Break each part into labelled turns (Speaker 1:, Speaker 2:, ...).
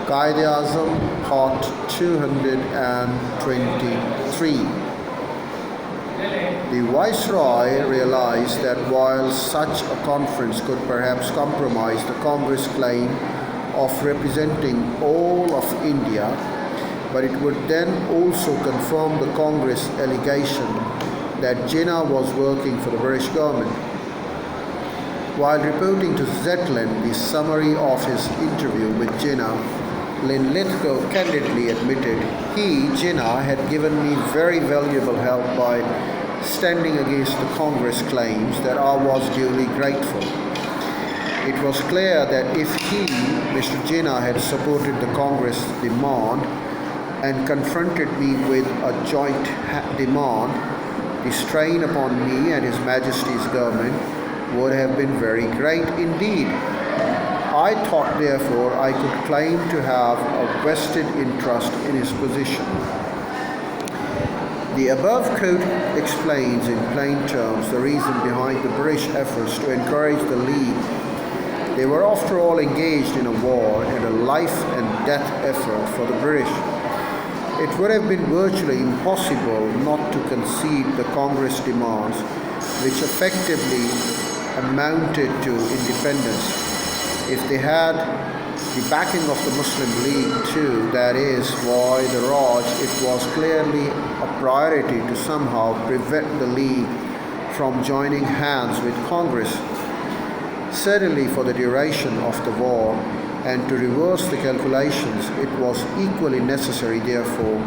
Speaker 1: Quaid Azam, Part 223. The Viceroy realized that while such a conference could perhaps compromise the Congress claim of representing all of India, but it would then also confirm the Congress allegation that Jinnah was working for the British government. While reporting to Zetland the summary of his interview with Jinnah, Linlithgow candidly admitted, Jinnah, had given me very valuable help by standing against the Congress claims that I was duly grateful. It was clear that if Mr. Jinnah, had supported the Congress demand and confronted me with a joint demand, the strain upon me and His Majesty's government would have been very great indeed. I thought, therefore, I could claim to have a vested interest in his position. The above quote explains in plain terms the reason behind the British efforts to encourage the League. They were, after all, engaged in a war and a life and death effort for the British. It would have been virtually impossible not to concede the Congress demands, which effectively amounted to independence, if they had the backing of the Muslim League too. That is why the Raj, it was clearly a priority to somehow prevent the League from joining hands with Congress. Certainly for the duration of the war, and to reverse the calculations, it was equally necessary, therefore,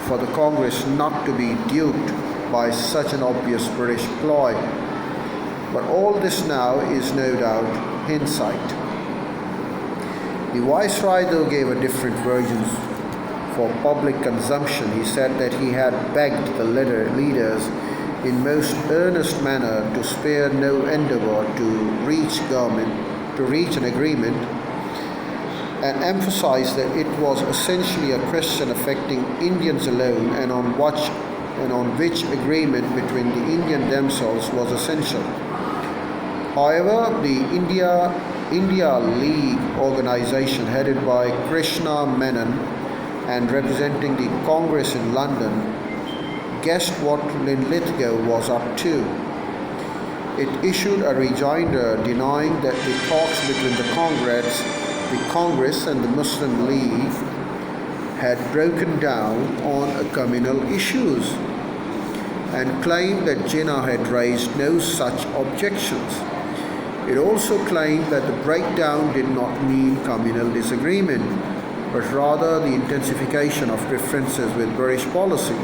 Speaker 1: for the Congress not to be duped by such an obvious British ploy. But all this now is no doubt hindsight. The Viceroy, though, gave a different version for public consumption. He said that he had begged the leaders in most earnest manner to spare no endeavor to reach an agreement, and emphasized that it was essentially a question affecting Indians alone, and on which agreement between the Indians themselves was essential. However, the India League organization, headed by Krishna Menon and representing the Congress in London, guessed what Linlithgow was up to. It issued a rejoinder denying that the talks between the Congress and the Muslim League had broken down on communal issues, and claimed that Jinnah had raised no such objections. It also claimed that the breakdown did not mean communal disagreement, but rather the intensification of differences with British policy,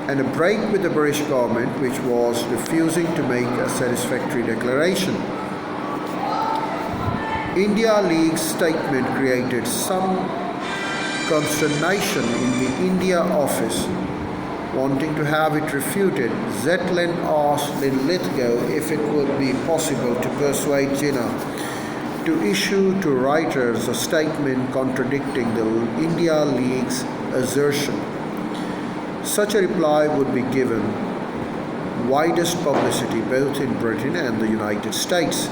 Speaker 1: and a break with the British government, which was refusing to make a satisfactory declaration. India League's statement created some consternation in the India office. Wanting to have it refuted, Zetland asked Linlithgow if it would be possible to persuade Jinnah to issue to writers a statement contradicting the India League's assertion. Such a reply would be given widest publicity both in Britain and the United States.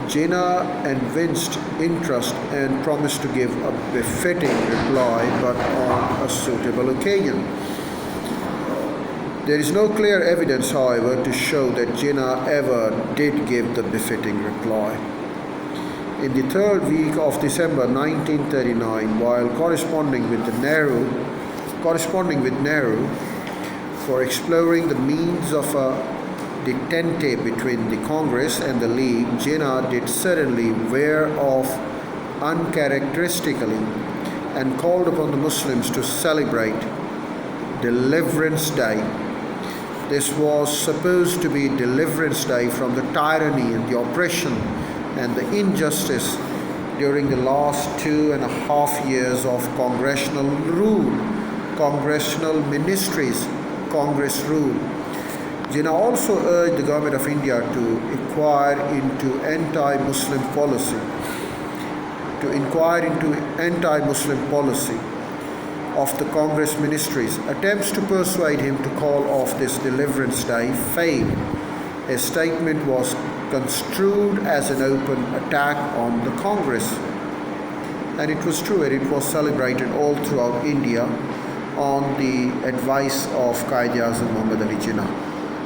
Speaker 1: Jinnah evinced interest and promised to give a befitting reply, but on a suitable occasion. There is no clear evidence, however, to show that Jinnah ever did give the befitting reply. In the third week of December 1939, while corresponding with Nehru for exploring the means of a detente between the Congress and the League, Jinnah did suddenly wear off uncharacteristically and called upon the Muslims to celebrate Deliverance Day. This was supposed to be Deliverance Day from the tyranny and the oppression and the injustice during the last 2.5 years of congressional rule, congressional ministries, Congress rule. Jinnah also urged the government of India to inquire into anti-Muslim policy of the Congress ministries. Attempts to persuade him to call off this Deliverance Day failed. His statement was construed as an open attack on the Congress. and it was true, and it was celebrated all throughout India on the advice of Quaid Azam Muhammad Ali Jinnah.